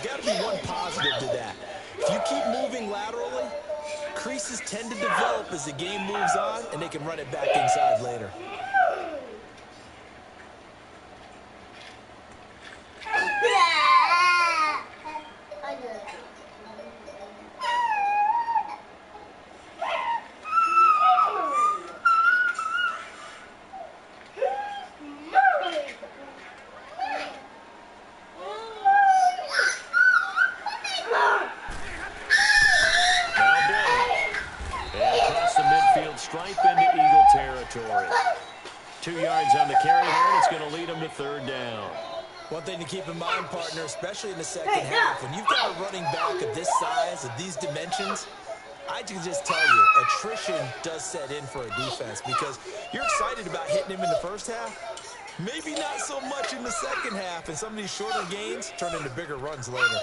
there's got to be one positive to that. If you keep moving laterally, creases tend to develop as the game moves on, and they can run it back inside later. Stripe into Eagle territory. 2 yards on the carry there, and it's going to lead them to third down. One thing to keep in mind, partner, especially in the second half, when you've got a running back of this size, of these dimensions, I can just tell you, attrition does set in for a defense because you're excited about hitting him in the first half. Maybe not so much in the second half, and some of these shorter gains turn into bigger runs later.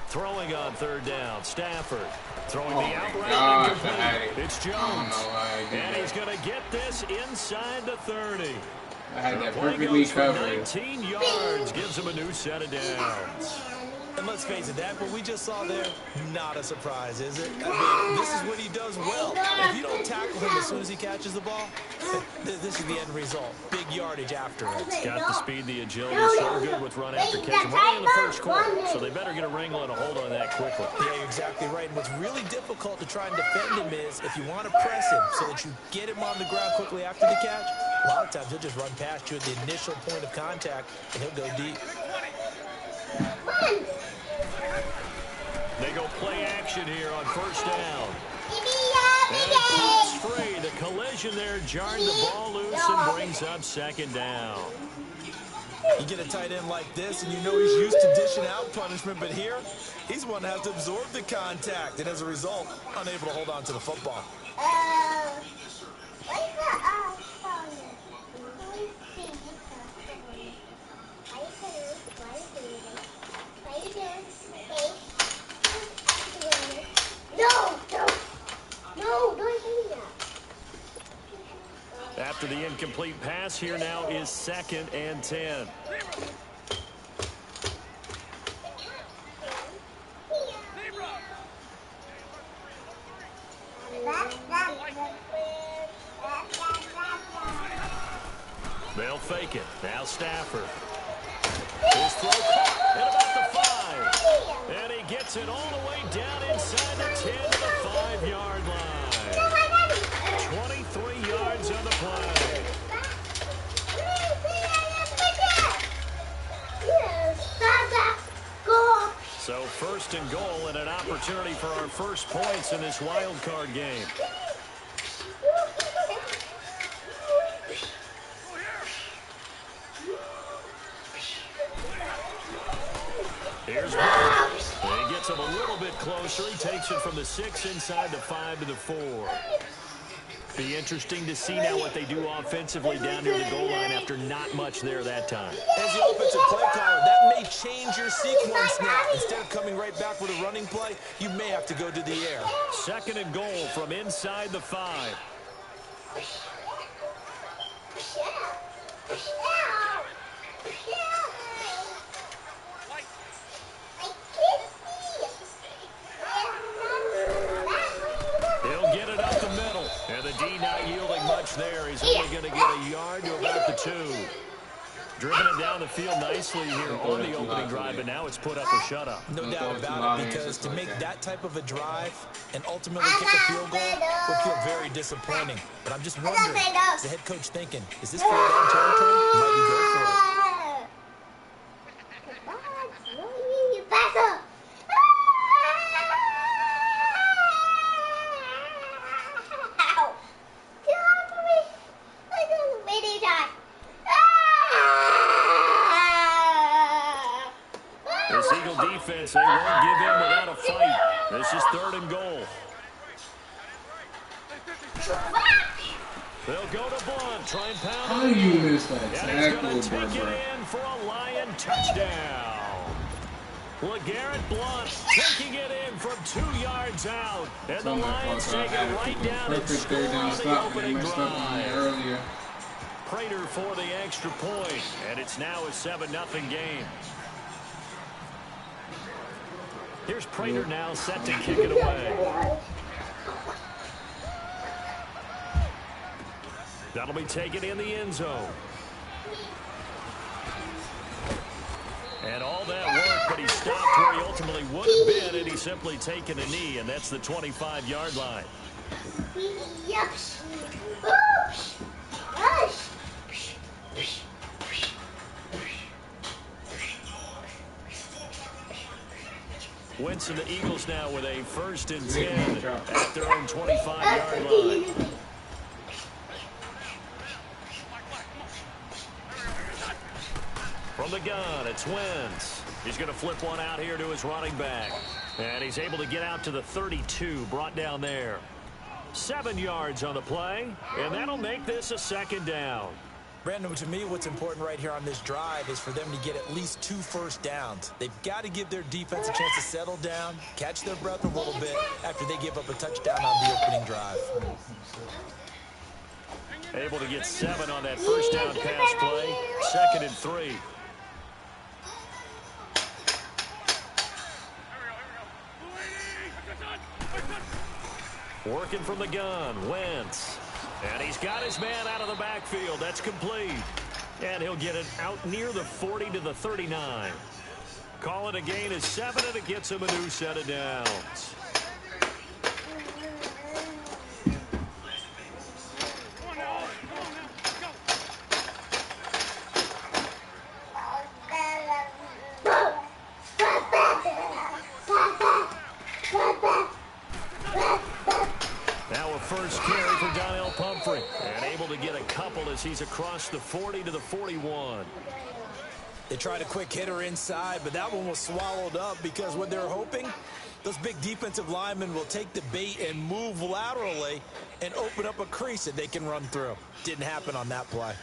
Throwing on third down, Stafford. Throwing the outright incomplete. It's Jones. And he's going to get this inside the 30. I had that Play perfectly goes for covered. 19 yards, gives him a new set of downs. And let's face it, that what we just saw there, not a surprise, is it? I mean, this is what he does well. If you don't tackle him as soon as he catches the ball, this is the end result. Big yardage after it. Got the speed, the agility, so good with run after catch. Right in the first quarter, so they better get a wrangle and a hold on that quickly. Yeah, you're exactly right. And what's really difficult to try and defend him is if you want to press him so that you get him on the ground quickly after the catch, a lot of times he'll just run past you at the initial point of contact, and he'll go deep. They go play action here on first down. And it pops free. The collision there jarred the ball loose and brings up second down. You get a tight end like this, and you know he's used to dishing out punishment, but here, he's one that has to absorb the contact, and as a result, unable to hold on to the football. After the incomplete pass, here now is 2nd and 10. They'll fake it. Now Stafford. His throw caught at about the 5. And he gets it all the way down inside the 10 to the 5-yard line. 23 yards on the play. So 1st and goal and an opportunity for our first points in this wild card game. Here's Ball. He gets him a little bit closer. He takes it from the 6 inside the 5 to the 4. Be interesting to see now what they do offensively down near the goal line after not much there that time. As the offensive play caller, that may change your sequence now. Instead of coming right back with a running play, you may have to go to the air. 2nd and goal from inside the 5. He'll get it up the middle. And the D not yielding much there. He's only going to get a yard to about the 2. Driven it down the field nicely here on the opening drive, and now it's put up or shut up. No doubt about it, because to make that type of a drive and ultimately kick a field goal would feel very disappointing. But I'm just wondering, is the head coach thinking, is this 4th down territory? Might he go for it? This Eagle defense, they won't give in without a fight. This is 3rd and goal. They'll go to Blunt, try and pound. How do you miss that tackle, bro? And he's going to take it in for a Lion touchdown. LeGarrette Blunt taking it in from 2 yards out. And the Lions take it right down and score on the opening drive. Prater for the extra point, and it's now a 7-0 game. Here's Prater now set to kick it away. That'll be taken in the end zone. And all that work, but he stopped where he ultimately would have been, and he's simply taken a knee, and that's the 25-yard line. Winston, the Eagles now with a 1st and 10 at their own 25-yard line. From the gun, it's Wentz. He's going to flip one out here to his running back. And he's able to get out to the 32, brought down there. 7 yards on the play, and that'll make this a 2nd down. Brandon, to me, what's important right here on this drive is for them to get at least 2 first downs. They've got to give their defense a chance to settle down, catch their breath a little bit after they give up a touchdown on the opening drive. Able to get 7 on that 1st down pass play. 2nd and 3. Working from the gun, Wentz. And he's got his man out of the backfield. That's complete. And he'll get it out near the 40 to the 39. Call it a gain of 7, and it gets him a new set of downs. He's across the 40 to the 41. They tried a quick hitter inside, but that one was swallowed up because what they're hoping, those big defensive linemen will take the bait and move laterally and open up a crease that they can run through. Didn't happen on that play.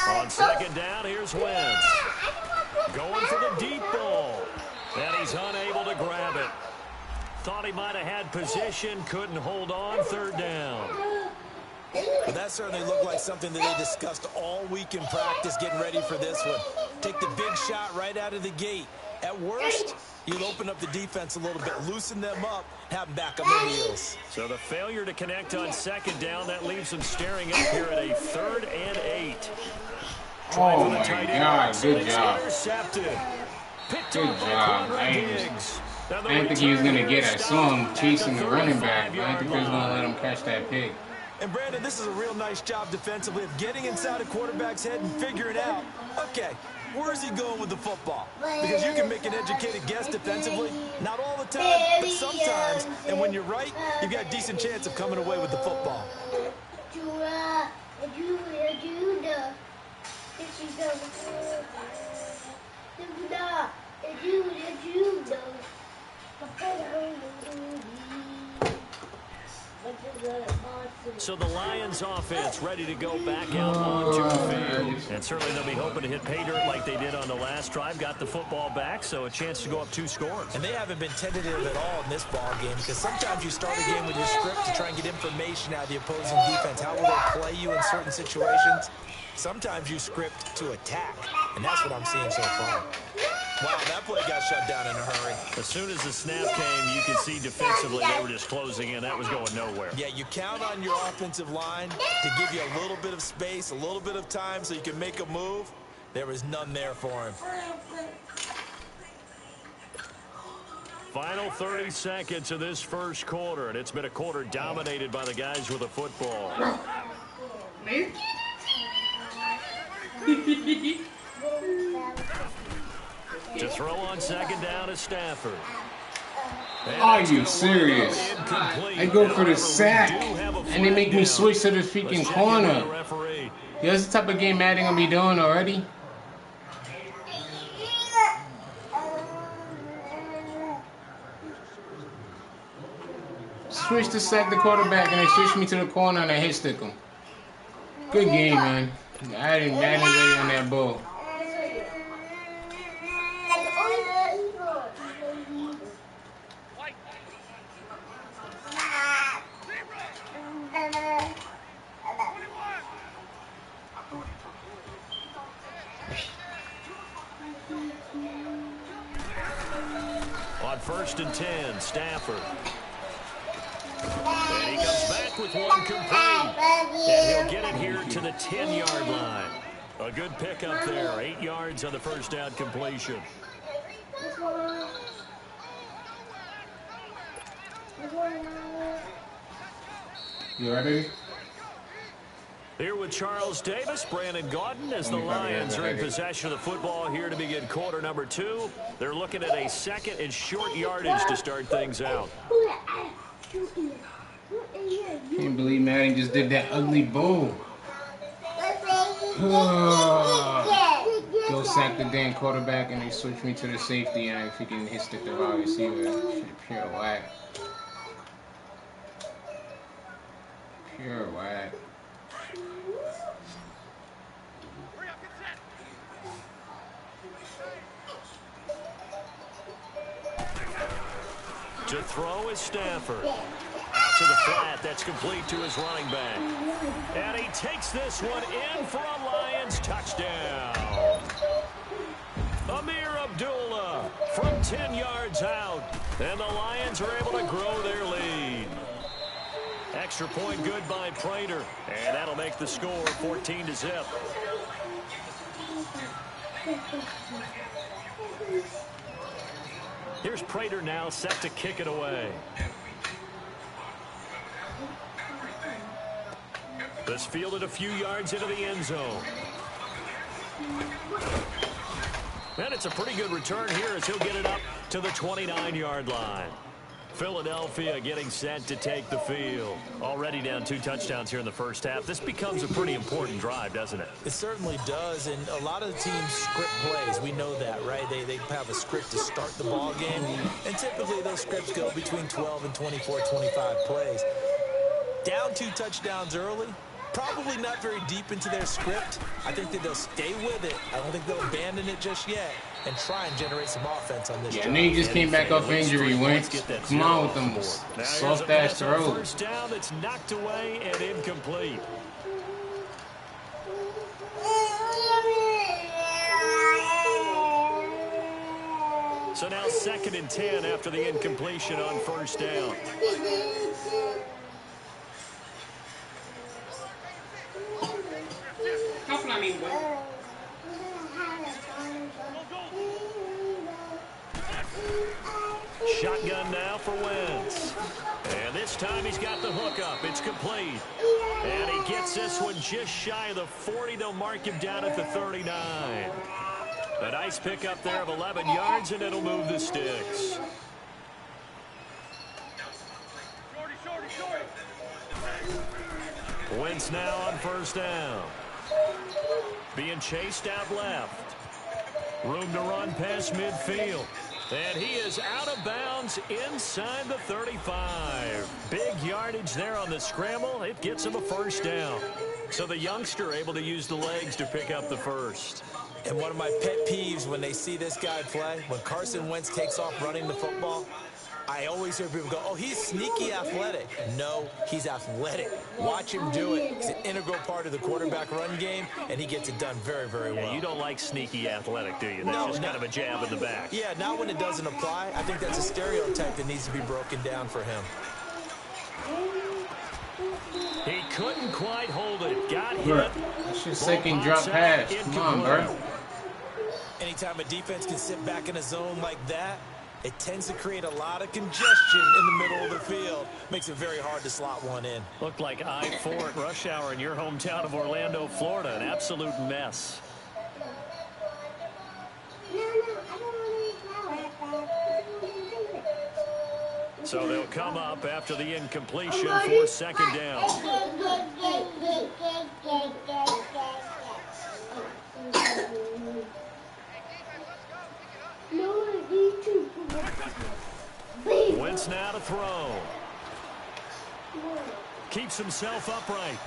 On 2nd down, here's Wentz. Going for the deep ball. And he's unable to grab it. Thought he might have had position, couldn't hold on. 3rd down. Well, that certainly looked like something that they discussed all week in practice getting ready for this one. Take the big shot right out of the gate. At worst, you'll open up the defense a little bit, loosen them up, have them back on their heels. So the failure to connect on 2nd down, that leaves them staring up here at a 3rd and 8. Oh my God, good job. Good job. I didn't think he was going to get it. I saw him chasing the running back, but I didn't think he was going to let him catch that pick. And Brandon, this is a real nice job defensively of getting inside a quarterback's head and figuring out, okay, where is he going with the football? Because you can make an educated guess defensively, not all the time, but sometimes. And when you're right, you've got a decent chance of coming away with the football. So the Lions offense ready to go back out onto the field. And certainly they'll be hoping to hit pay dirt like they did on the last drive. Got the football back, so a chance to go up 2 scores. And they haven't been tentative at all in this ball game because sometimes you start a game with your script to try and get information out of the opposing defense. How will they play you in certain situations? Sometimes you script to attack, and that's what I'm seeing so far. Wow, that play got shut down in a hurry. As soon as the snap came, you could see defensively they were just closing in. That was going nowhere. Yeah, you count on your offensive line to give you a little bit of space, a little bit of time so you can make a move. There was none there for him. Final 30 seconds of this 1st quarter, and it's been a quarter dominated by the guys with the football. To throw on 2nd down is Stafford. Are you serious? I go for the sack, and they make me switch to the freaking corner. Yo, this is the type of game Madden gonna be doing already. Switch to sack the quarterback and they switch me to the corner and I hit stick him. Good game, man. I didn't Madden ready on that ball. On 1st and 10, Stafford. And he comes back with one complete. And he'll get it here to the 10-yard line. A good pickup there. 8 yards on the first down completion. You ready? Here with Charles Davis, Brandon Gaudin, as the Lions are in possession of the football here to begin quarter number 2. They're looking at a 2nd and short yardage to start things out. Can't believe Madden just did that ugly bowl. Go sack the damn quarterback and they switch me to the safety and I freaking hit stick the wide receiver. Shit, pure whack. Pure whack. To throw is Stafford. Out to the flat. That's complete to his running back. And he takes this one in for a Lions touchdown. Amir Abdullah from 10 yards out. And the Lions are able to grow their lead. Extra point good by Prater. And that'll make the score 14-0. Here's Prater now set to kick it away. This fielded a few yards into the end zone. And it's a pretty good return here as he'll get it up to the 29-yard line. Philadelphia getting set to take the field. Already down 2 touchdowns here in the first half. This becomes a pretty important drive, doesn't it? It certainly does, and a lot of the teams script plays. We know that, right? They have a script to start the ball game, and typically those scripts go between 12 and 24, 25 plays. Down 2 touchdowns early, probably not very deep into their script. I think that they'll stay with it. I don't think they'll abandon it just yet and try and generate some offense on this drive. Yeah, I know you just came back off injury, Wentz. Come on with them soft-ass throws. First down that's knocked away and incomplete. So now 2nd and 10 after the incompletion on first down. Shotgun now for Wentz. And this time he's got the hook up. It's complete. And he gets this one just shy of the 40. They'll mark him down at the 39. A nice pickup there of 11 yards, and it'll move the sticks. Wentz now on first down. Being chased out left. Room to run past midfield. And he is out of bounds inside the 35. Big yardage there on the scramble. It gets him a first down. So the youngster able to use the legs to pick up the first. And one of my pet peeves when they see this guy play, when Carson Wentz takes off running the football, I always hear people go, oh, he's sneaky athletic. No, he's athletic. Watch him do it. It's an integral part of the quarterback run game, and he gets it done very, very well. Yeah, you don't like sneaky athletic, do you? That's just kind of a jab in the back. Yeah, not when it doesn't apply. I think that's a stereotype that needs to be broken down for him. He couldn't quite hold it. Got hit. That's your second drop pass. Come on, bro. Anytime a defense can sit back in a zone like that, it tends to create a lot of congestion in the middle of the field. Makes it very hard to slot one in. Looked like I-4 at rush hour in your hometown of Orlando, Florida. An absolute mess. So they'll come up after the incompletion for second down. Wentz now to throw. Keeps himself upright.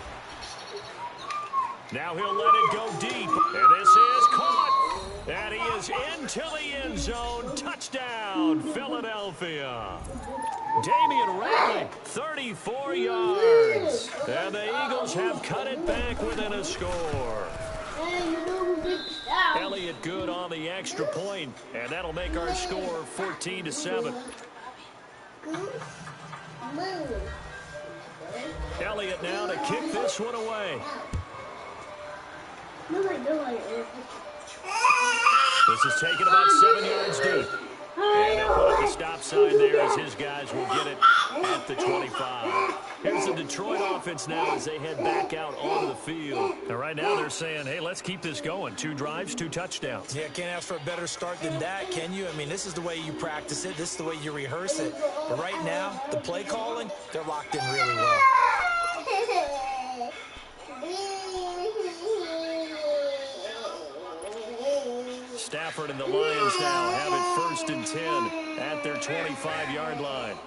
Now he'll let it go deep. And this is caught. And he is into the end zone. Touchdown, Philadelphia. Damian Ratley, 34 yards. And the Eagles have cut it back within a score. Elliott good on the extra point, and that'll make our score 14-7. Elliott now to kick this one away. This is taken about 7 yards deep. And they'll put up the stop sign there as his guys will get it at the 25. Here's the Detroit offense now as they head back out onto the field. And right now they're saying, hey, let's keep this going. 2 drives, 2 touchdowns. Yeah, can't ask for a better start than that, can you? I mean, this is the way you practice it. This is the way you rehearse it. But right now, the play calling, they're locked in really well. Stafford and the Lions now have it 1st and 10 at their 25-yard line.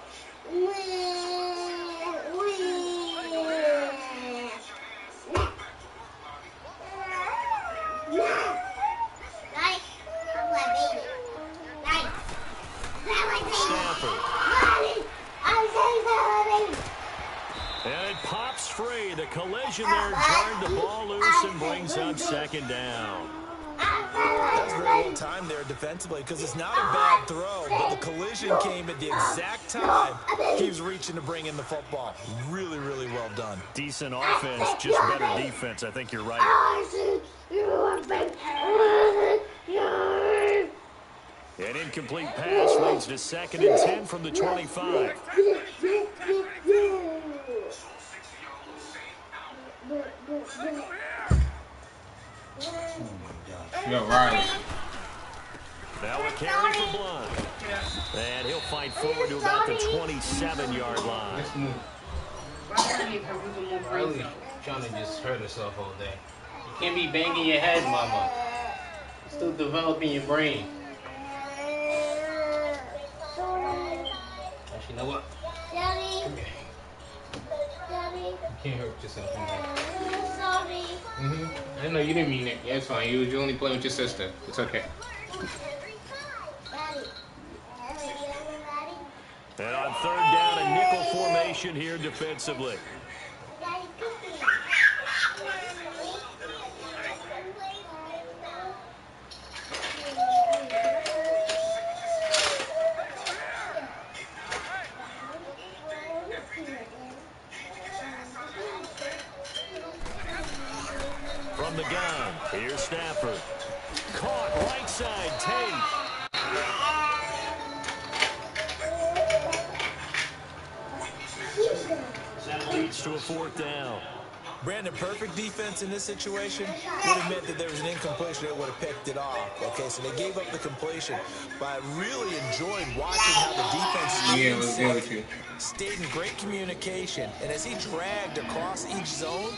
Stafford. And it pops free. The collision there turned the ball loose and brings up 2nd down. That was very well timed there defensively because it's not a bad throw, but the collision came at the exact time he was reaching to bring in the football. Really, really well done. Decent offense, just better defense. I think you're right. An incomplete pass leads to 2nd and 10 from the 25. Yo, Riley. Now a carry for Blunt. And he'll fight forward to about the 27-yard line. Let's move. Riley trying to just hurt herself all day. You can't be banging your head, mama. You're still developing your brain. Actually, you know what? Daddy. Come here. Daddy. You can't hurt yourself in there. Sorry. I know you didn't mean it. Yeah, it's fine. You only play with your sister. It's okay. Daddy. And on 3rd down, a nickel formation here defensively. Daddy, cookie. From the gun, here's Stafford. Caught right side, Tate. That leads to a 4th down. Brandon, perfect defense in this situation would have meant that there was an incompletion that would have picked it off. Okay, so they gave up the completion. But I really enjoyed watching how the defense stayed in great communication. And as he dragged across each zone,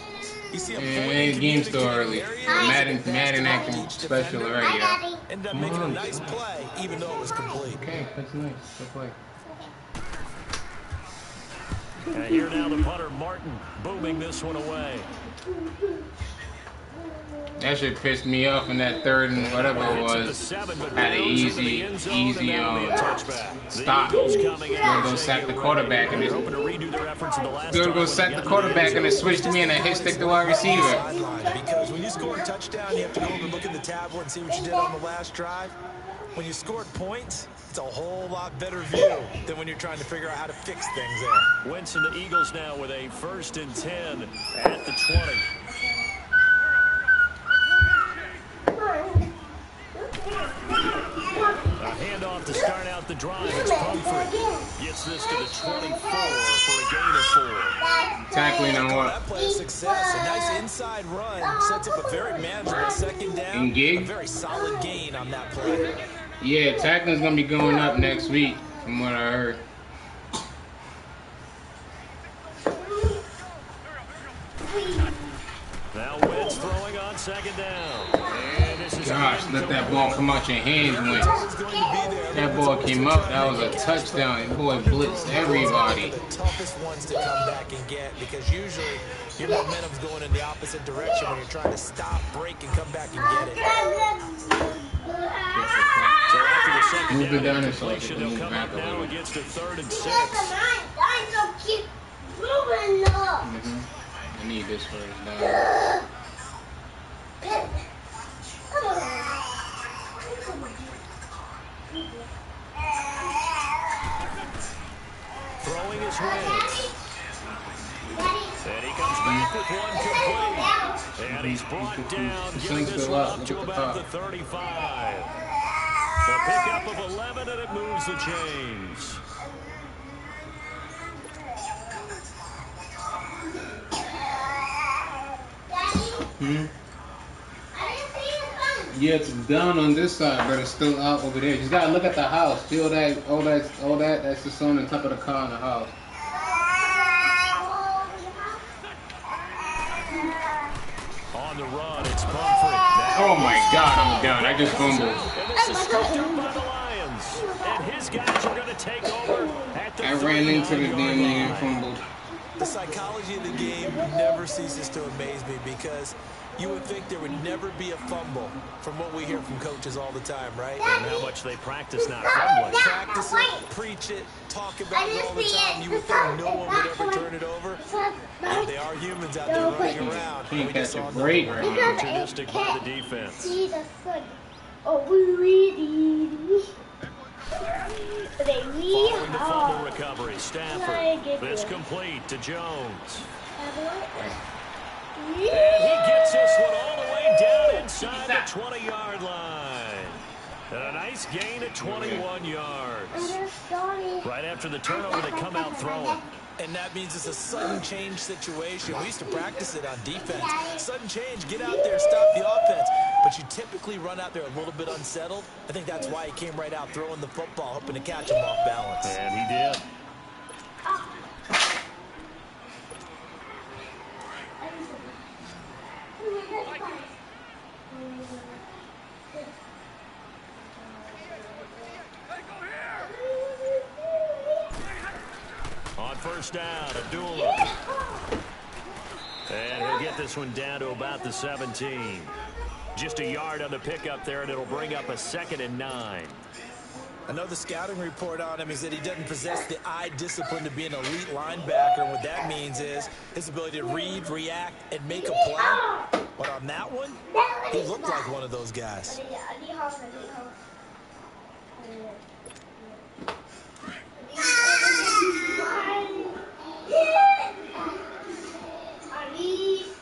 you see him the game's still early. Madden acting special already. Yeah. Ended up making a nice play, even though it was complete. Okay, that's nice. Good play. And here now the punter, Martin, booming this one away. That shit pissed me off in that 3rd and whatever it was. Had an easy stop. Gonna go sack the quarterback and it switched to me and I hit stick the wide receiver. Because when you score a touchdown, you have to go over and look at the tablet and see what you did on the last drive. When you scored points, it's a whole lot better view than when you're trying to figure out how to fix things there. Wentz and the Eagles now with a 1st and 10 at the 20. A handoff to start out the drive. It's Pumphrey. Gets this to the 24 for a gain of 4. Tackling on what? That play is success. A nice inside run sets up a very manageable 2nd down. A very solid gain on that play. Yeah, tackling's gonna be going up next week, from what I heard. Now Wentz throwing on 2nd down. And this is gosh, let that ball come out your hands when that ball came up. That was a touchdown. That boy blitzed everybody. The toughest ones to come back and get, because usually your momentum's going in the opposite direction when you're trying to stop, break, and come back and get it. So after the second Move it down completion, they'll come up now against a 3rd and 6. Keep moving up. I need this first down. Throwing his hands. And he comes back with one complete. And he's brought down, giving this one up to about the 35. A pickup of 11, and it moves the chains. Yeah, it's down on this side, but it's still out over there. You just gotta look at the house. See all that, that's the sun on top of the car in the house. On the run, it's Pumphrey. Oh my God, I'm down. I just fumbled. And this is scooped up by the Lions. And his guys are going to take over at the I ran into the damn thing and line. fumbled. The psychology of the game never ceases to amaze me, because you would think there would never be a fumble from what we hear from coaches all the time, right? And how much they practice not fumbling. Practice it, preach it, talk about it all the time. You would think no one would ever turn it over. And they are humans out there running around. Can't We catch just a saw break another right one. now. Opportunistic by the defense. See the sun. Oh, we really. Following the fumble recovery, Stafford. This complete to Jones. And he gets this one all the way down inside the 20-yard line. And a nice gain of 21 yards. Right after the turnover, they come out throwing. And that means it's a sudden change situation. We used to practice it on defense. Sudden change, get out there, stop the offense. But you typically run out there a little bit unsettled. I think that's why he came right out throwing the football, hoping to catch him off balance. And he did. On first down, Abdullah. And he'll get this one down to about the 17. Just a yard on the pickup there, and it'll bring up a 2nd and 9. I know the scouting report on him is that he doesn't possess the eye discipline to be an elite linebacker. And what that means is his ability to read, react, and make a play. But on that one, he looked like one of those guys.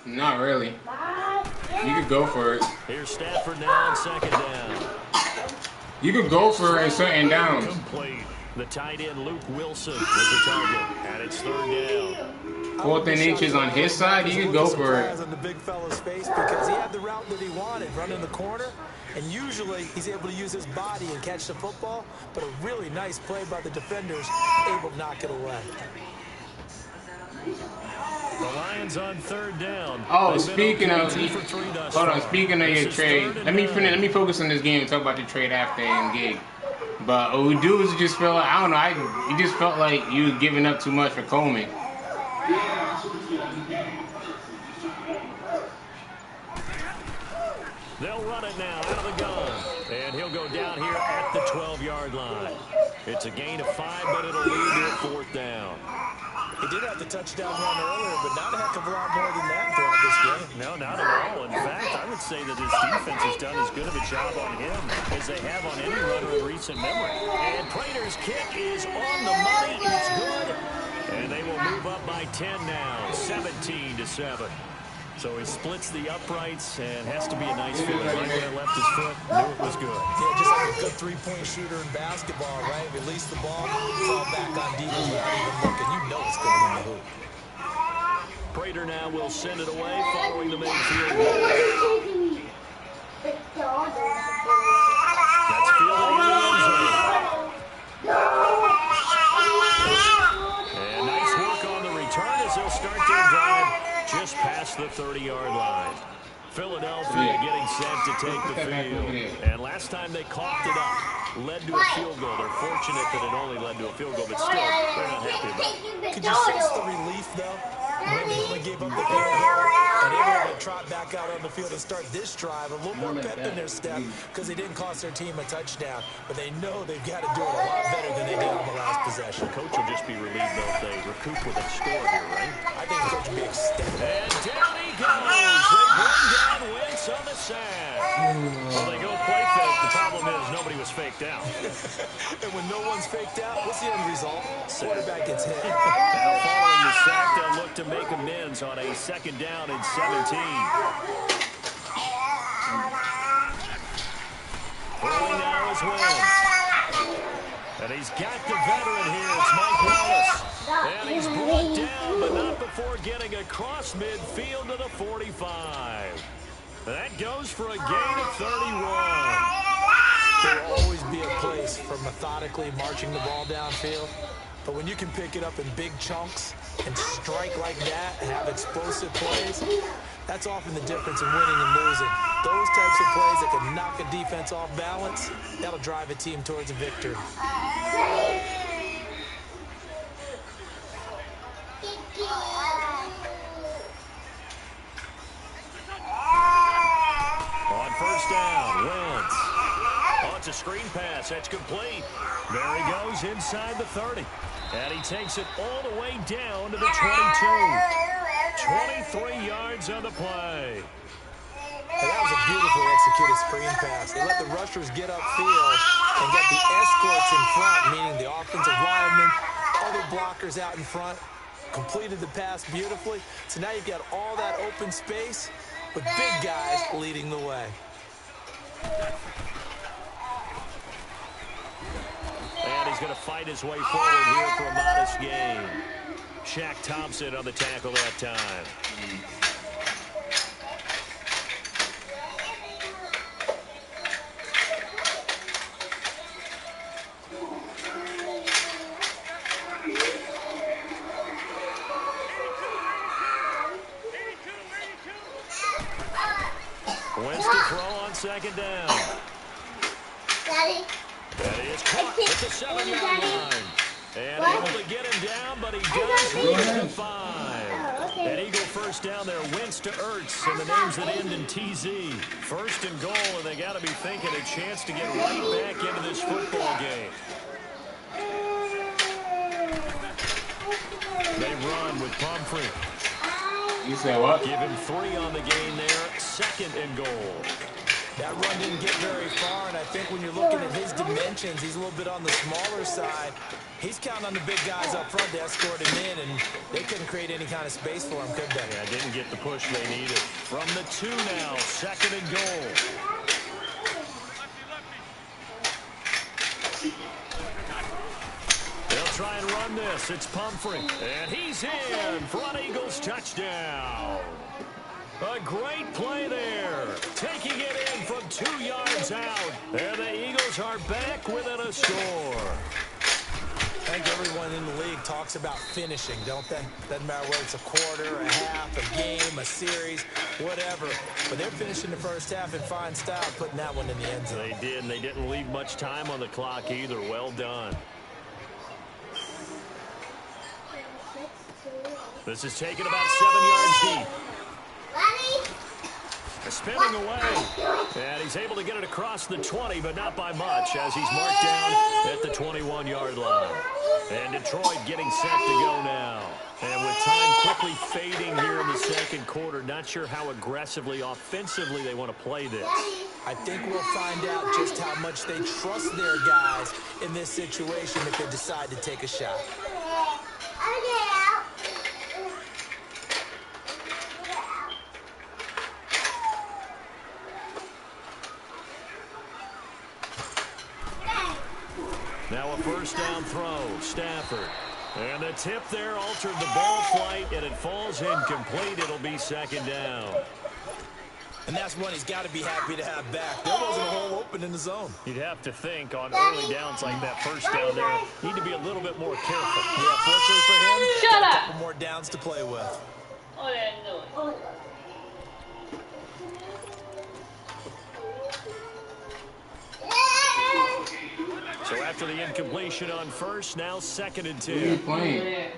Not really. You could go for it. Here's Stafford now on 2nd down. You could go for it in certain downs. Complete. The tight end, Luke Wilson, was the target. And it's 3rd down. 4th and inches on his side, you could go for it. On the big fella's face, because he had the route that he wanted, running the corner, and usually he's able to use his body and catch the football. But a really nice play by the defenders, able to knock it away. The Lions on 3rd down. Oh, speaking of, hold on. Speaking of your trade, let me focus on this game and talk about the trade after and gig. But what dudes just felt like, I don't know, you just felt like you was giving up too much for Coleman. They'll run it now out of the gun. And he'll go down here at the 12-yard line. It's a gain of 5, but it'll lead to a 4th down. He did have the touchdown run earlier, but not a heck of a lot more than that throughout this game. No, not at all. In fact, I would say that his defense has done as good of a job on him as they have on any runner in recent memory. And Prater's kick is on the money. It's good. And they will move up by 10 now, 17-7. So he splits the uprights and has to be a nice feeling. Right when it left his foot, knew it was good. Yeah, just like a good three-point shooter in basketball, right? Release the ball, fall back on defense without even looking. You know it's going in the hoop. Prater now will send it away following the midfield goal. That's fielded in the end zone. And nice work on the return as they'll start their drive just past the 30-yard line. Philadelphia getting set to take the field. And last time they coughed it up, led to a field goal. They're fortunate that it only led to a field goal, but still, they're not happy about it. Could you sense the relief, though, when they only gave up the field goal and able to trot back out on the field and start this drive? A little more pep in their step because they didn't cost their team a touchdown, but they know they've got to do it a lot better than they did on the last possession. The coach will just be relieved, though, if they recoup with a score here, right? I think the coach will be ecstatic. And down he goes. They bring down Wentz on the sack. Well, they go play fake. The problem is nobody was faked out. And when no one's faked out, what's the end result? Quarterback gets hit. Now following the sack, they'll look to make amends on a 2nd down and 17. Throwing now is Wentz. And he's got the veteran here. It's Mike Wallace. And he's brought down, but not before getting across midfield to the 45. That goes for a gain of 31. There will always be a place for methodically marching the ball downfield. But when you can pick it up in big chunks and strike like that and have explosive plays, that's often the difference in winning and losing. Those types of plays that can knock a defense off balance, that'll drive a team towards a victory. On 1st down, Wentz. Oh, it's a screen pass. That's complete. There he goes inside the 30. And he takes it all the way down to the 22. 23 yards on the play. And that was a beautifully executed screen pass. They let the rushers get upfield and get the escorts in front, meaning the offensive linemen, other blockers out in front, completed the pass beautifully. So now you've got all that open space with big guys leading the way. And he's going to fight his way forward here for a modest gain. Shaq Thompson on the tackle that time. Wentz to throw on 2nd down. Daddy. That is caught at the 7-yard line. And able to get him down, but he does reach the 5. An Eagle 1st down there, Wentz to Ertz, and the names that end in TZ. 1st and goal, and they got to be thinking a chance to get right back into this football game. They run with Pumphrey. You said what? Give him 3 on the gain there, 2nd and goal. That run didn't get very far, and I think when you're looking at his dimensions, he's a little bit on the smaller side. He's counting on the big guys up front to escort him in, and they couldn't create any kind of space for him, could they? Yeah, didn't get the push they needed. From the 2 now, 2nd and goal. They'll try and run this. It's Pumphrey, and he's in for an Eagles touchdown. A great play there. Taking it in from 2 yards out. And the Eagles are back within a score. I think everyone in the league talks about finishing, don't they? Doesn't matter whether it's a quarter, a half, a game, a series, whatever. But they're finishing the first half in fine style, putting that one in the end zone. They did, and they didn't leave much time on the clock either. Well done. This is taken about 7 yards deep. Spinning away, and he's able to get it across the 20, but not by much, as he's marked down at the 21-yard line. And Detroit getting set to go now. And with time quickly fading here in the 2nd quarter, not sure how aggressively, offensively they want to play this. I think we'll find out just how much they trust their guys in this situation if they decide to take a shot. Now a 1st down throw, Stafford. And the tip there altered the ball flight, and it falls incomplete. It'll be 2nd down. And that's one he's got to be happy to have back. There wasn't a hole open in the zone. You'd have to think on early downs like that 1st down there, need to be a little bit more careful. Yeah, fortunately for him, Shut up. a couple more downs to play with. after the incompletion on first. Now 2nd and 10. Who are you playing?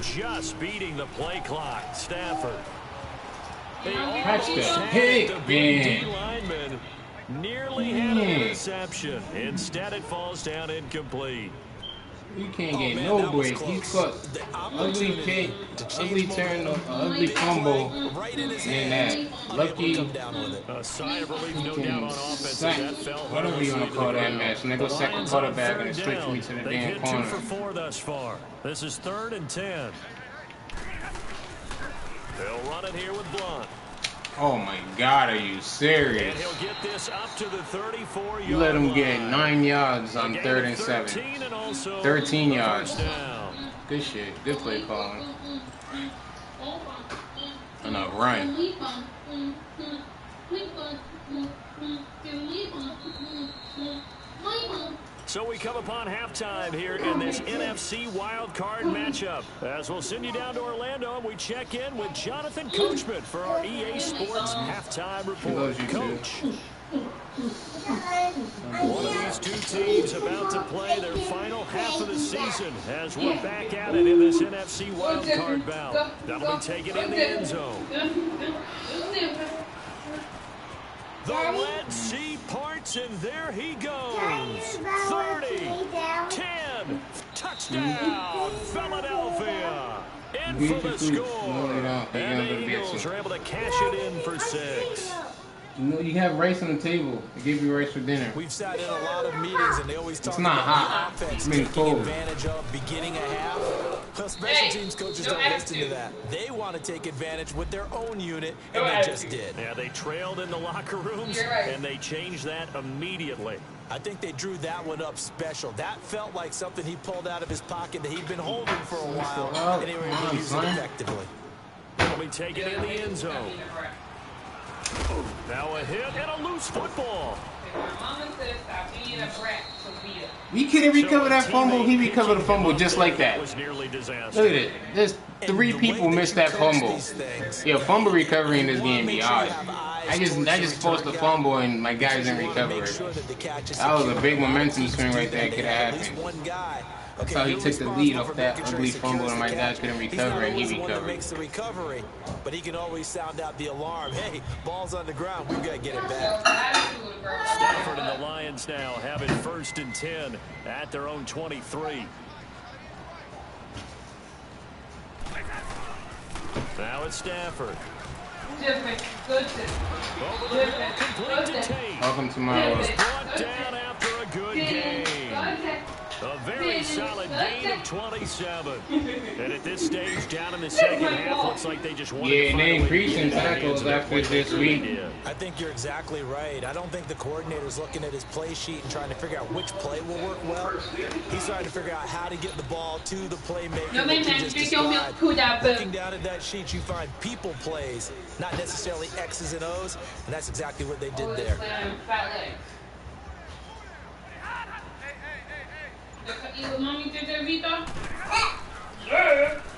Just beating the play clock. Stafford. Catch that hit, man. Lineman nearly had an interception. Instead, it falls down incomplete. You can't get no break. He's got ugly kick, ugly turn, ugly fumble, and that lucky. A sigh of relief, no doubt, on offense. That fell whatever you want to call that match. And they go second quarterback and switch me to the damn corner. 2 for 4 thus far. This is 3rd and 10. They'll run it here with Blunt. Oh my God, are you serious? And he'll get this up to the 34-yard You let him get line. 9 yards on 3rd and 7. 13 yards. Good shit. Good play calling. And a run. So we come upon halftime here in this NFC wildcard matchup. As we'll send you down to Orlando, and we check in with Jonathan Coachman for our EA Sports halftime report. Coach. One of these two teams about to play their final half of the season as we're back at it in this NFC wildcard bout. That'll be taken in the end zone. The Red Sea parts, and there he goes. 30, 10, touchdown, Philadelphia. In for the score. And the Eagles are able to cash it in for 6. You know, you have rice on the table. They give you rice for dinner. We've sat in a lot of meetings, and they always talk it's not about hot. the offense It's been cold. advantage of beginning a half. Well, special teams coaches don't listen to that. They want to take advantage with their own unit, and they just did. Yeah, they trailed in the locker rooms, and they changed that immediately. I think they drew that one up special. That felt like something he pulled out of his pocket that he'd been holding for a while, and he was able to use it effectively. He'll be taken in the end zone. Now a hit and a loose football. We couldn't recover that fumble. He recovered the fumble just like that. Was nearly disaster. Look at it. There's 3 people missed that fumble. Yeah, fumble recovery in this game be odd. I just forced the fumble and my guys didn't recover it. That was a big momentum swing right there. Could have happened. That's how he took the lead off that ugly fumble and my guys couldn't recover and he recovered. Makes the recovery, but he can always sound out the alarm. Hey, ball's on the ground. We've got to get it back. Stafford and the Lions now have it 1st and 10 at their own 23. Now it's Stafford. Over the middle, complete to Tate. Welcome to my world. Brought down after a good game. A very solid gain of 27. And at this stage, down in the second half, looks like they just won. Yeah, and they increasing tackles after this week. I think you're exactly right. I don't think the coordinator's looking at his play sheet and trying to figure out which play will work well. He's trying to figure out how to get the ball to the playmaker. Looking down at that sheet, you find people plays, not necessarily X's and O's, and that's exactly what they did there.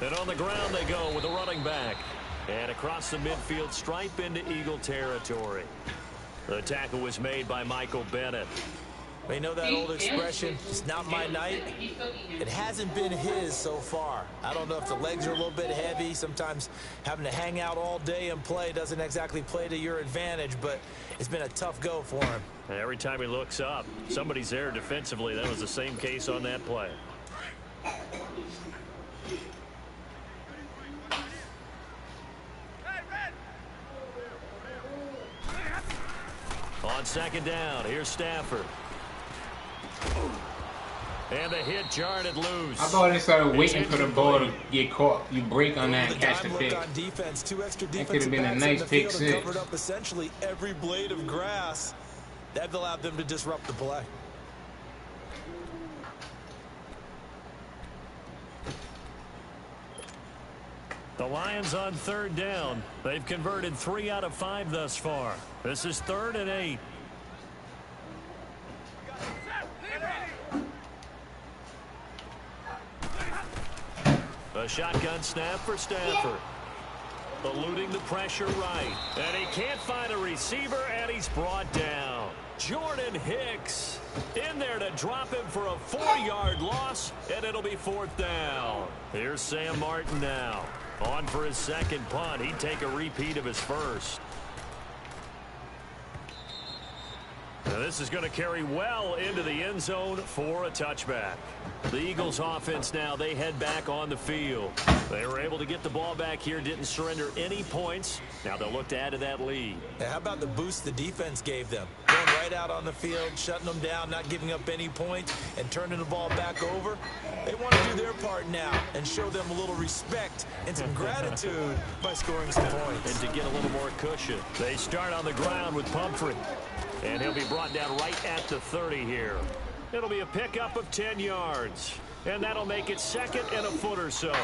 And on the ground they go with a running back. And across the midfield stripe into Eagle territory. The tackle was made by Michael Bennett. They know that old expression, it's not my night. It hasn't been his so far. I don't know if the legs are a little bit heavy. Sometimes having to hang out all day and play doesn't exactly play to your advantage, but it's been a tough go for him. And every time he looks up, somebody's there defensively. That was the same case on that play. On 2nd down, here's Stafford. And the hit jarred it loose. I thought they started waiting for the ball to get caught. You break on that and catch the pick. That could have been a nice pick 6. Covered up essentially every blade of grass. That allowed them to disrupt the play. The Lions on 3rd down. They've converted 3 out of 5 thus far. This is 3rd and 8. A shotgun snap for Stafford. Eluding the pressure right. And he can't find a receiver, and he's brought down. Jordan Hicks in there to drop him for a 4-yard loss, and it'll be 4th down. Here's Sam Martin now. On for his second punt. He'd take a repeat of his first. Now this is going to carry well into the end zone for a touchback. The Eagles offense now, they head back on the field. They were able to get the ball back here, didn't surrender any points. Now they'll look to add to that lead. Now, how about the boost the defense gave them? Going right out on the field, shutting them down, not giving up any points, and turning the ball back over. They want to do their part now and show them a little respect and some gratitude by scoring some points. And to get a little more cushion, they start on the ground with Pumphrey. And he'll be brought down right at the 30 here. It'll be a pickup of 10 yards. And that'll make it 2nd and a foot or so.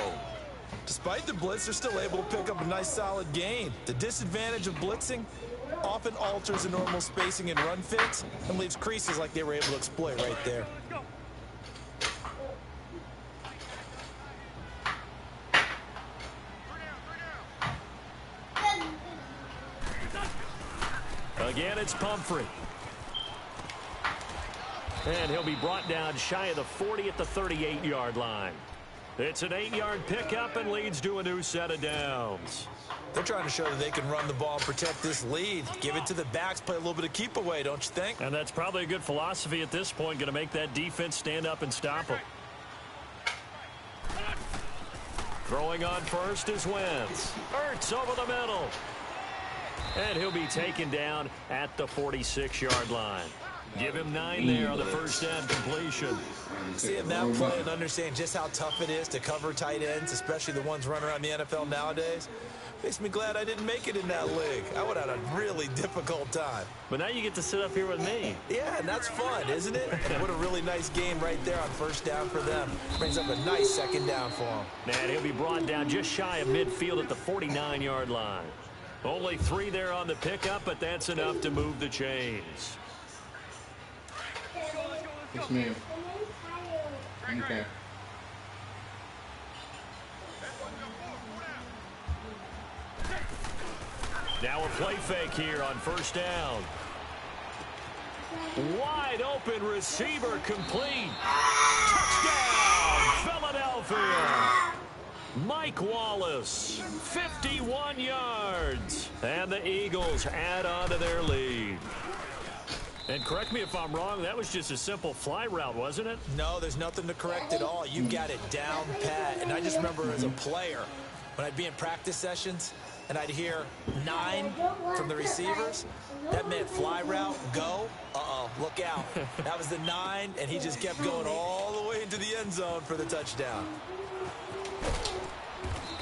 Despite the blitz, they're still able to pick up a nice solid gain. The disadvantage of blitzing often alters the normal spacing and run fits and leaves creases like they were able to exploit right there. Again, it's Pumphrey. And he'll be brought down shy of the 40 at the 38-yard line. It's an 8-yard pickup and leads to a new set of downs. They're trying to show that they can run the ball and protect this lead. Give it to the backs, play a little bit of keep away, don't you think? And that's probably a good philosophy at this point, going to make that defense stand up and stop them. Throwing on first is Wentz. Ertz over the middle. And he'll be taken down at the 46-yard line. Give him 9 there on the first down completion. Seeing that play and understanding just how tough it is to cover tight ends, especially the ones running around the NFL nowadays, makes me glad I didn't make it in that league. I would have had a really difficult time. But now you get to sit up here with me. Yeah, and that's fun, isn't it? What a really nice game right there on first down for them. Brings up a nice 2nd down for them. And he'll be brought down just shy of midfield at the 49-yard line. Only 3 there on the pickup, but that's enough to move the chains. Yes, ma'am. Okay. Now a play fake here on first down. Wide open receiver complete. Touchdown, Philadelphia. Mike Wallace, 51 yards. And the Eagles add on to their lead. And correct me if I'm wrong, that was just a simple fly route, wasn't it? No, there's nothing to correct at all. You got it down pat. And I just remember as a player, when I'd be in practice sessions and I'd hear 9 from the receivers, that meant fly route, go, look out. That was the 9, and he just kept going all the way into the end zone for the touchdown.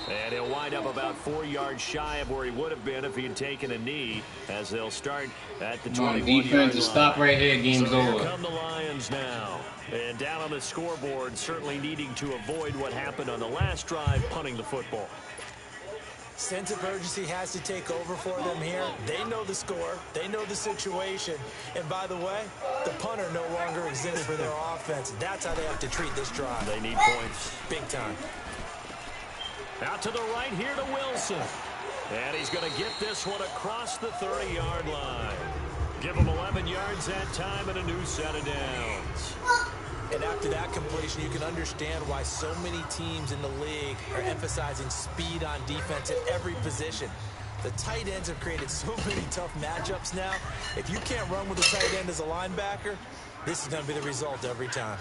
And he'll wind up about 4 yards shy of where he would have been if he had taken a knee, as they'll start at the 21-yard line. Defense, just stop right here. Game's over. Here come the Lions now. And down on the scoreboard, certainly needing to avoid what happened on the last drive, punting the football. Sense of urgency has to take over for them here. They know the score. They know the situation. And by the way, the punter no longer exists for their offense. That's how they have to treat this drive. They need points. Big time. Out to the right here to Wilson. And he's going to get this one across the 30-yard line. Give him 11 yards that time and a new set of downs. And after that completion, you can understand why so many teams in the league are emphasizing speed on defense at every position. The tight ends have created so many tough matchups now. If you can't run with a tight end as a linebacker, this is going to be the result every time.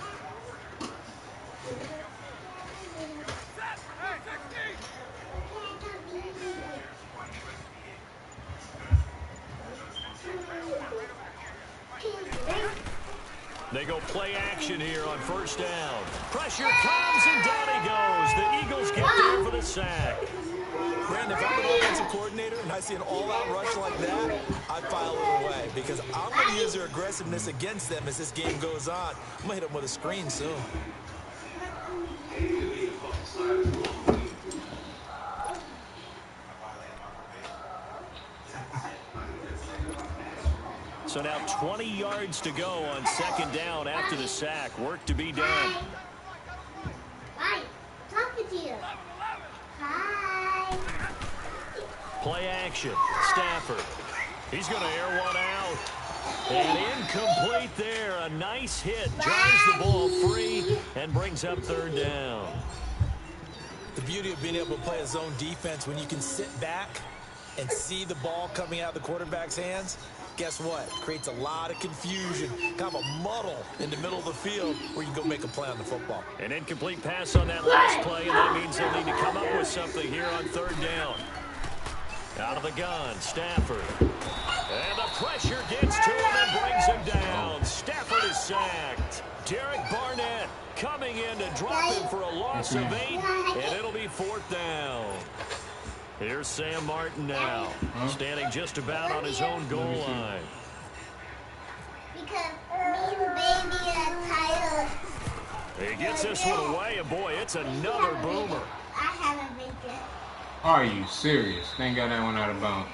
They go play action here on first down. Pressure comes, and down he goes. The Eagles get there for the sack. Brandon, if I'm an offensive coordinator and I see an all-out rush like that, I file it away because I'm going to use their aggressiveness against them as this game goes on. I'm going to hit them with a screen soon. So now 20 yards to go on second down after the sack. Work to be done. Hi, talking to you. action. Stafford. He's going to air one out. And incomplete there. A nice hit. Drives the ball free and brings up third down. The beauty of being able to play a zone defense when you can sit back and see the ball coming out of the quarterback's hands, guess what? It creates a lot of confusion, kind of a muddle in the middle of the field where you can go make a play on the football. An incomplete pass on that last play, and that means they'll need to come up with something here on third down. Out of the gun, Stafford. And the pressure gets to him and brings him down. Stafford is sacked. Derek Barnett coming in to drop him for a loss of 8, and it'll be fourth down. Here's Sam Martin now, standing just about on his own goal line. Because me and baby are tired. He gets this one away, and boy, it's another boomer. I haven't been good. Are you serious? Thank God that went out of bounds.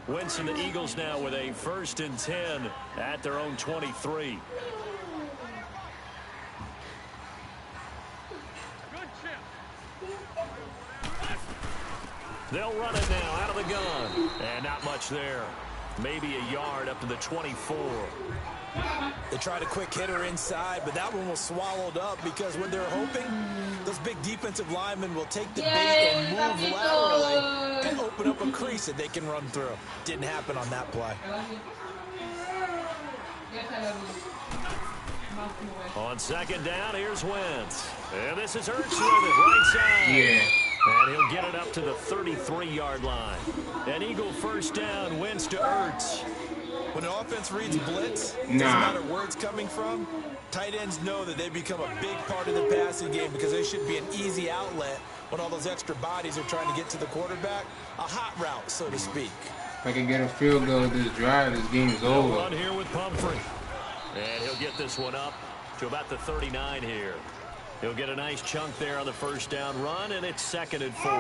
Wentz and the Eagles now with a 1st and 10 at their own 23. They'll run it now out of the gun. And not much there. Maybe a yard up to the 24. They tried a quick hitter inside, but that one was swallowed up because when they're hoping, those big defensive linemen will take the bait and move laterally and open up a crease that they can run through. Didn't happen on that play. On 2nd down, here's Wentz. And this is Ertz with it, right side. Yeah. And he'll get it up to the 33-yard line. An Eagle 1st down, Wentz to Ertz. When an offense reads blitz, doesn't matter where it's coming from, tight ends know that they become a big part of the passing game because they should be an easy outlet when all those extra bodies are trying to get to the quarterback. A hot route, so to speak. If I can get a field goal with this drive, this game's over. Run here with Pumphrey. And he'll get this one up to about the 39 here. He'll get a nice chunk there on the 1st down run, and it's 2nd and 4.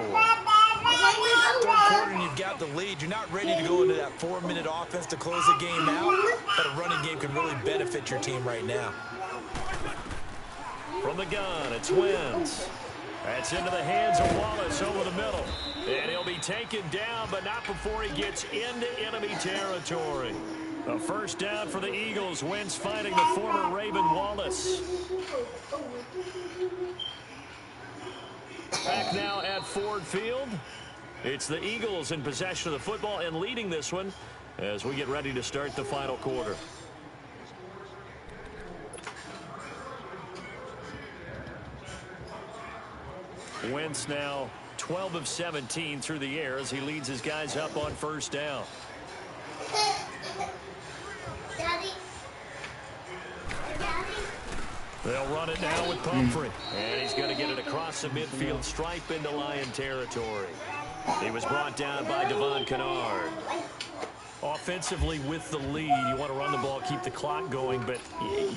Third quarter and you've got the lead. You're not ready to go into that 4-minute offense to close the game out, but a running game can really benefit your team right now. From the gun, it's Wentz. That's into the hands of Wallace over the middle. And he'll be taken down, but not before he gets into enemy territory. A 1st down for the Eagles. Wentz finding the former Raven Wallace. Back now at Ford Field. It's the Eagles in possession of the football and leading this one as we get ready to start the final quarter. Wentz now 12 of 17 through the air as he leads his guys up on 1st down. Daddy. Daddy. They'll run it now with Pumphrey. And he's going to get it across the midfield stripe into Lion territory. He was brought down by Devon Kennard. Offensively with the lead, you want to run the ball, keep the clock going, but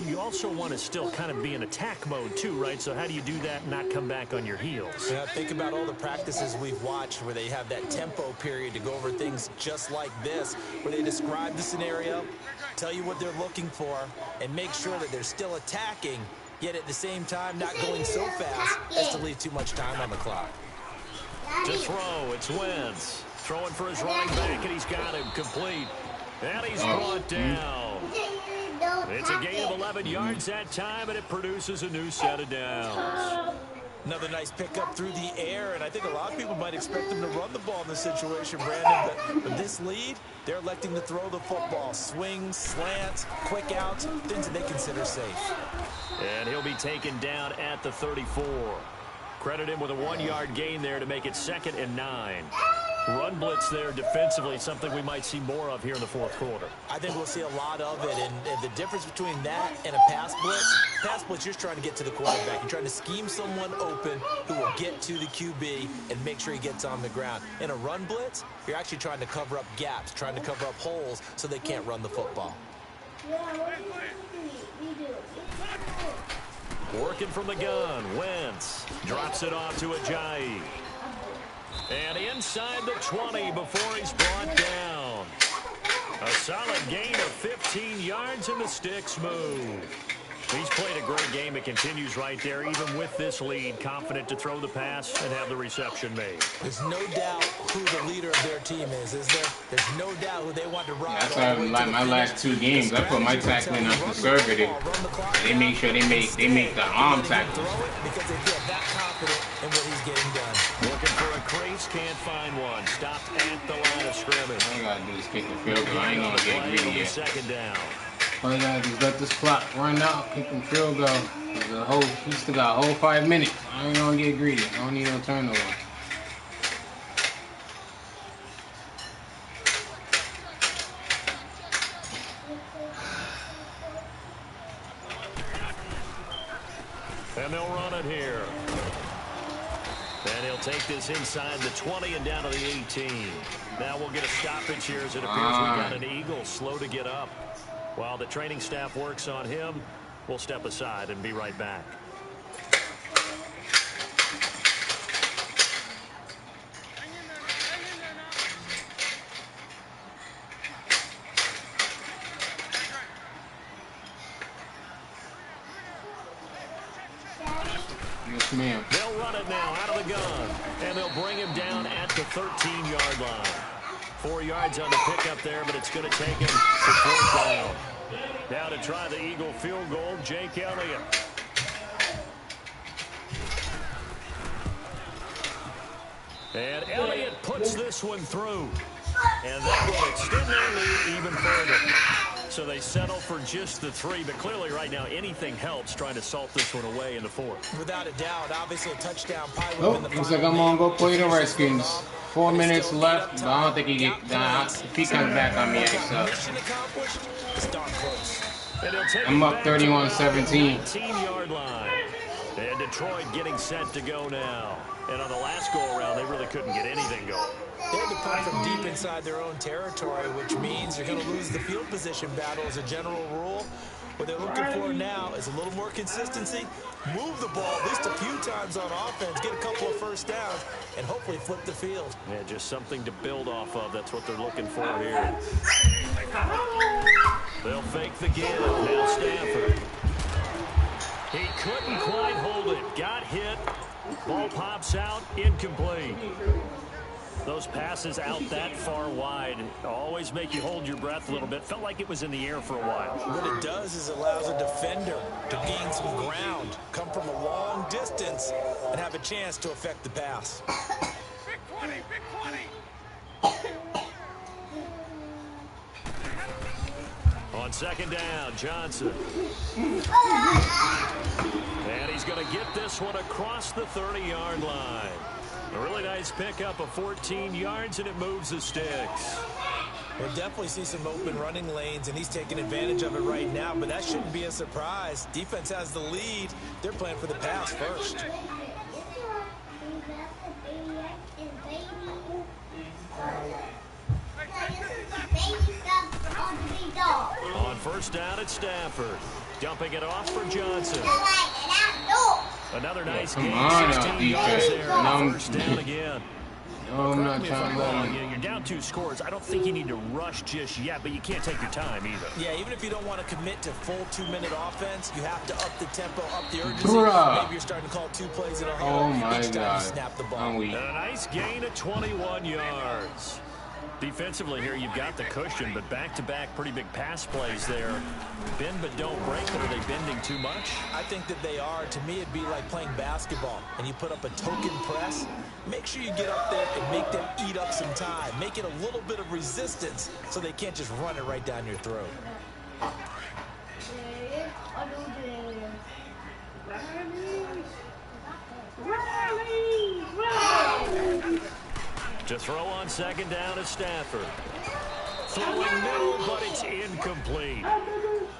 you also want to still kind of be in attack mode too, right? So how do you do that and not come back on your heels? Yeah, think about all the practices we've watched where they have that tempo period to go over things just like this, where they describe the scenario, tell you what they're looking for, and make sure that they're still attacking, yet at the same time not going so fast as to leave too much time on the clock. To throw, it's Wentz. Throwing for his running back, and he's got him complete. And he's brought down. It's a gain of 11 yards that time, and it produces a new set of downs. Another nice pickup through the air, and I think a lot of people might expect them to run the ball in this situation, Brandon, but with this lead, they're electing to throw the football. Swings, slants, quick outs, things that they consider safe. And he'll be taken down at the 34. Credit him with a 1-yard gain there to make it 2nd and 9. Run blitz there defensively, something we might see more of here in the 4th quarter. I think we'll see a lot of it, and the difference between that and a pass blitz, you're trying to get to the quarterback. You're trying to scheme someone open who will get to the QB and make sure he gets on the ground. In a run blitz, you're actually trying to cover up gaps, trying to cover up holes so they can't run the football. Working from the gun, Wentz drops it off to Ajayi. And inside the 20 before he's brought down. A solid gain of 15 yards and the sticks move. He's played a great game. It continues right there, even with this lead, confident to throw the pass and have the reception made. There's no doubt who the leader of their team is there? There's no doubt who they want to ride. That's how like my last 2 games. I put my tackling on conservative. They make sure they make the arm tackles. Because they feel that confident in what he's getting done. Looking for a crease, can't find one. Stopped at the line of scrimmage. All I gotta do is kick the field goal. I ain't gonna get greedy yet. Second down. All you gotta do is let this clock run out, kick the field goal. He still got a whole 5 minutes. I ain't gonna get greedy. I don't need no turnover. And they'll run it here. And he'll take this inside the 20 and down to the 18. Now we'll get a stoppage here as it appears we got an Eagle slow to get up. While the training staff works on him, we'll step aside and be right back. Yes, ma'am. They'll run it now out of the gun. And they'll bring him down at the 13-yard line. 4 yards on the pickup there, but it's going to take him to 4th down. Now to try the Eagle field goal, Jake Elliott. And Elliott puts this one through. And that will extend their lead even further. So they settle for just the 3, but clearly right now anything helps trying to salt this one away in the 4th. Without a doubt, obviously a touchdown probably would Oh, have been the looks like I'm gonna go play the Redskins. 4 minutes left, but I don't think if he comes back on me, so. Mission accomplished. Start close. I'm up 31-17. 18-yard line. And Detroit getting set to go now. And on the last go-around, they really couldn't get anything going. They had to punt from deep inside their own territory, which means you're going to lose the field position battle as a general rule. What they're looking for now is a little more consistency, move the ball at least a few times on offense, get a couple of first downs, and hopefully flip the field. Yeah, just something to build off of. That's what they're looking for here. They'll fake the give. Now Stafford. He couldn't quite hold it. Got hit. Ball pops out. Incomplete. Those passes out that far wide always make you hold your breath a little bit. Felt like it was in the air for a while. What it does is it allows a defender to gain some ground, come from a long distance, and have a chance to affect the pass. Big 20, big 20. On second down, Johnson. And he's going to get this one across the 30-yard line. A really nice pickup of 14 yards, and it moves the sticks. We'll definitely see some open running lanes, and he's taking advantage of it right now, but that shouldn't be a surprise. Defense has the lead. They're playing for the pass first. On first down, it's Stafford. Dumping it off for Johnson. Another nice game. 16 yards there. First down again. No, I'm not trying to let him. You're down 2 scores. I don't think you need to rush just yet, but you can't take your time either. Yeah, even if you don't want to commit to full 2-minute offense, you have to up the tempo, up the urgency. Bruh. Maybe you're starting to call 2 plays in a row. Oh my each time God. you snap the ball. I'm weak. And a nice gain of 21 yards. Defensively here, you've got the cushion, but back-to-back pretty big pass plays there. Bend but don't break, but are they bending too much? I think that they are. To me, it'd be like playing basketball, and you put up a token press. Make sure you get up there and make them eat up some time. Make it a little bit of resistance so they can't just run it right down your throat. To throw on second down is Stafford. Throwing middle, but it's incomplete.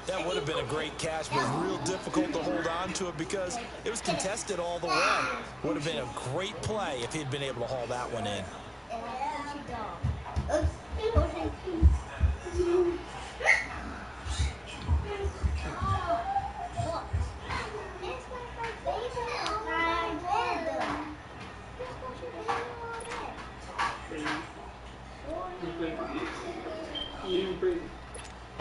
That would have been a great catch, but real difficult to hold on to it because it was contested all the way. Would have been a great play if he'd been able to haul that one in. You didn't bring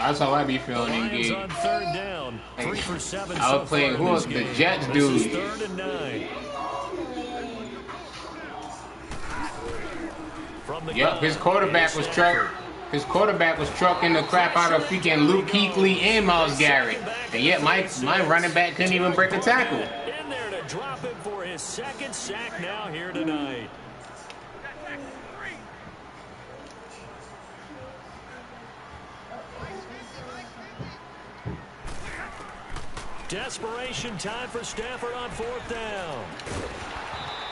That's how I be feeling in Lions game. on third down. 3 for 7 I was playing who else? The Jets dude. This is 3rd and 9. From the Yep, his quarterback was trucking. His quarterback was trucking the crap out of freaking Luke Kuechly and Myles Garrett, and yet my running back couldn't even break a tackle. In there to drop him for his 2nd sack now here tonight. Desperation time for Stafford on 4th down.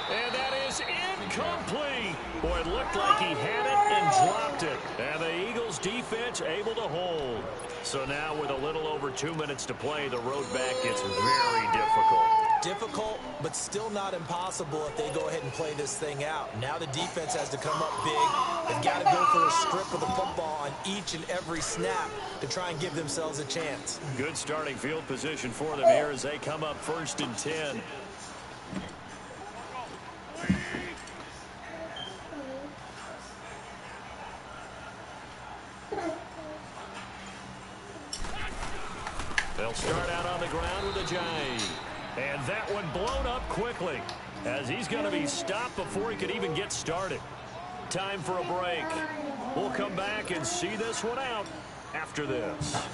And that is incomplete. Boy, it looked like he had it and dropped it. And the Eagles defense able to hold. So now with a little over 2 minutes to play, the road back gets very difficult. Difficult, but still not impossible if they go ahead and play this thing out. Now the defense has to come up big. They've got to go for a strip of the football on each and every snap to try and give themselves a chance. Good starting field position for them here as they come up 1st and 10. They'll start out on the ground with a jive. And that one blown up quickly as he's going to be stopped before he could even get started. Time for a break. We'll come back and see this one out after this.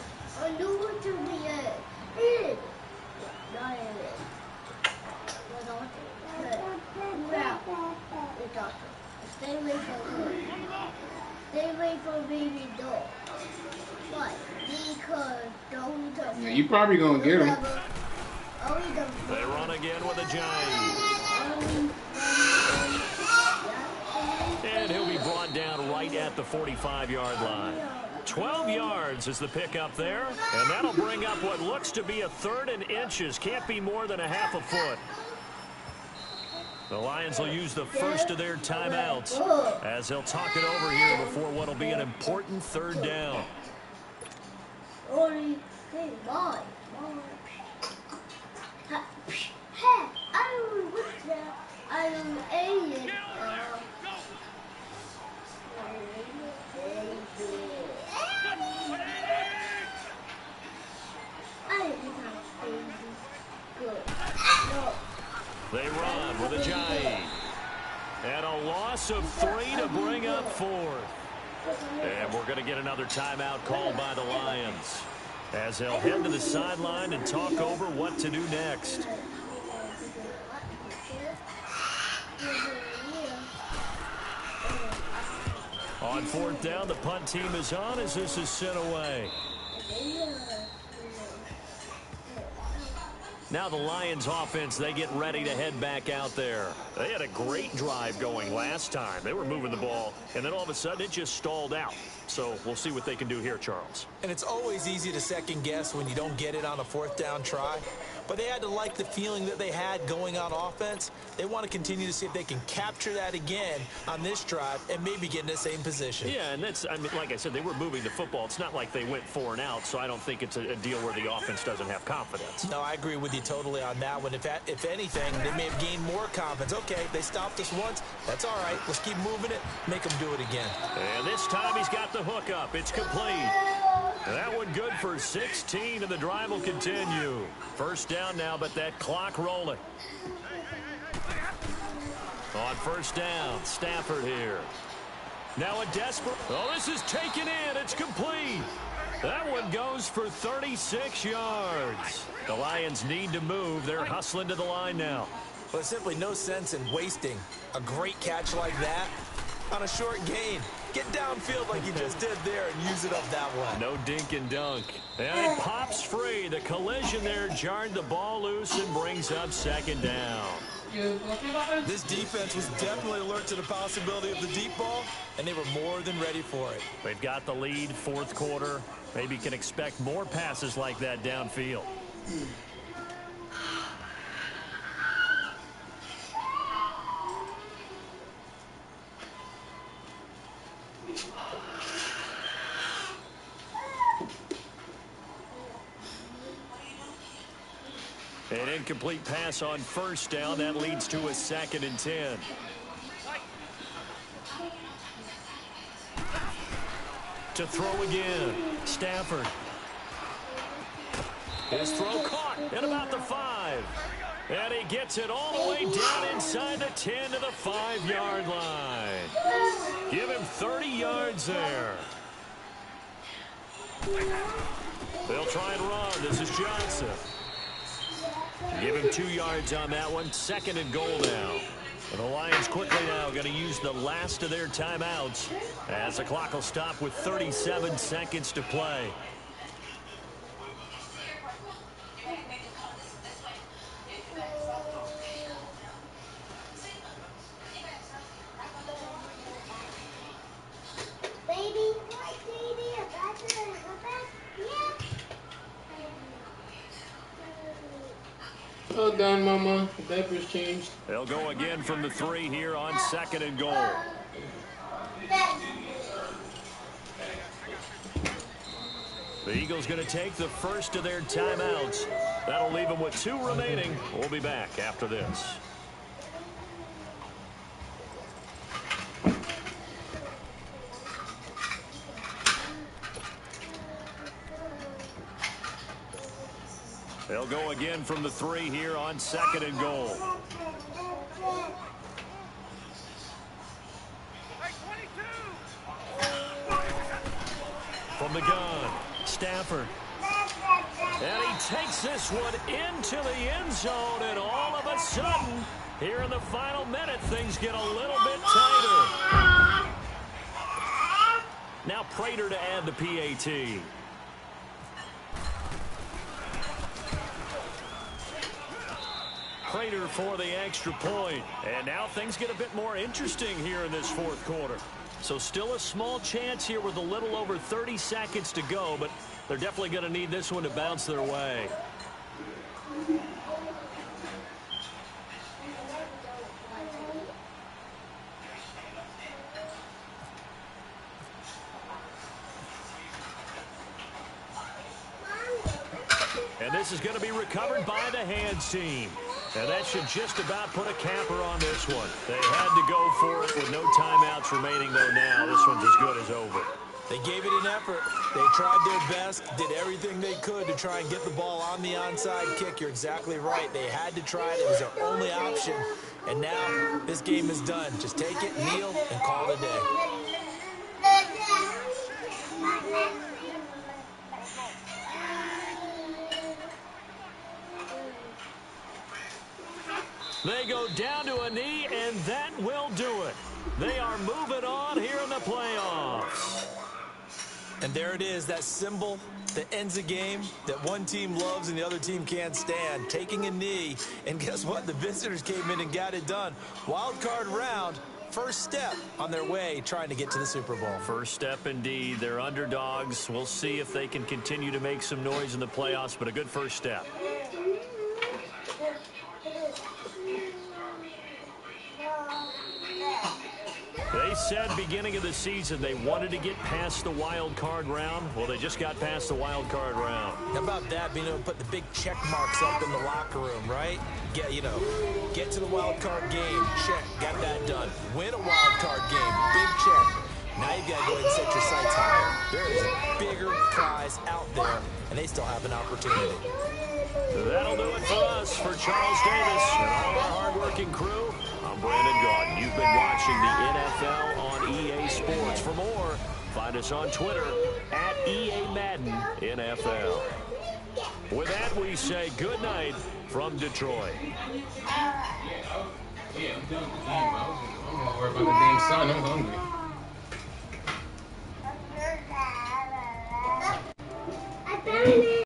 Stay away from me. Stay away from baby dog. Why? Because don't touch Yeah, you probably gonna get him. They run again with a giant. And he'll be brought down right at the 45-yard line. 12 yards is the pickup there. And that'll bring up what looks to be a 3rd and inches. Can't be more than a half a foot. The Lions will use the first of their timeouts as they'll talk it over here before what will be an important 3rd down. They run with a giant. And a loss of 3 to bring up 4th. And we're going to get another timeout called by the Lions as they'll head to the sideline and talk over what to do next. On 4th down, the punt team is on as this is sent away. Now the Lions offense, they get ready to head back out there. They had a great drive going last time. They were moving the ball, and then all of a sudden it just stalled out. So we'll see what they can do here, Charles. And it's always easy to second guess when you don't get it on a 4th down try. But they had to like the feeling that they had going on offense. They want to continue to see if they can capture that again on this drive and maybe get in the same position. Yeah, and that's, I mean, like I said, they were moving the football. It's not like they went 4 and out, so I don't think it's a deal where the offense doesn't have confidence. No, I agree with you totally on that one. If anything, they may have gained more confidence. Okay, they stopped us once. That's all right. Let's keep moving it. Make them do it again. And this time he's got the hook up. It's complete. And that one good for 16, and the drive will continue. 1st down now, but that clock rolling. On 1st down, Stafford here. Now a desperate. Oh, this is taken in. It's complete. That one goes for 36 yards. The Lions need to move. They're hustling to the line now. Well, there's simply no sense in wasting a great catch like that on a short gain. Get downfield like you just did there and use it up that way. No dink and dunk. And it pops free. The collision there jarred the ball loose and brings up 2nd down. This defense was definitely alert to the possibility of the deep ball, and they were more than ready for it. They've got the lead, 4th quarter. Maybe can expect more passes like that downfield. An incomplete pass on 1st down. That leads to a 2nd and 10. To throw again, Stafford. His throw caught at about the 5. And he gets it all the way down inside the 10 to the 5-yard line. Give him 30 yards there. They'll try and run. This is Johnson. Give him 2 yards on that one. 2nd and goal now. And the Lions quickly now going to use the last of their timeouts as the clock will stop with 37 seconds to play. Well done, Mama. The diaper's changed. They'll go again from the 3 here on 2nd and goal. The Eagles going to take the first of their timeouts. That'll leave them with 2 remaining. We'll be back after this. They'll go again from the 3 here on 2nd and goal. From the gun, Stafford. And he takes this one into the end zone, and all of a sudden, here in the final minute, things get a little bit tighter. Now Prater to add the PAT. Prater for the extra point. And now things get a bit more interesting here in this 4th quarter. So still a small chance here with a little over 30 seconds to go, but they're definitely going to need this one to bounce their way. And this is going to be recovered by the hands team. And that should just about put a capper on this one. They had to go for it with no timeouts remaining, though. Now this one's as good as over. They gave it an effort. They tried their best, did everything they could to try and get the ball on the onside kick. You're exactly right. They had to try it. It was their only option. And now this game is done. Just take it, kneel, and call it a day. They go down to a knee, and that will do it. They are moving on here in the playoffs. And there it is, that symbol that ends a game that one team loves and the other team can't stand, taking a knee. And guess what? The visitors came in and got it done. Wild card round, first step on their way trying to get to the Super Bowl. First step indeed. They're underdogs. We'll see if they can continue to make some noise in the playoffs, but a good first step. They said beginning of the season they wanted to get past the wild card round. Well, they just got past the wild card round. How about that, being able to put the big check marks up in the locker room, right? Get to the wild card game, check, got that done. Win a wild card game, big check. Now you've got to go ahead and set your sights higher. There is a bigger prize out there, and they still have an opportunity. That'll do it for us. For Charles Davis and all our hardworking crew, I'm Brandon Gaudin. You've been watching the NFL on EA Sports. For more, find us on Twitter at EA Madden NFL. With that, we say good night from Detroit. Yeah, I'm done with the game. I'm not worried about the damn sun. I'm hungry.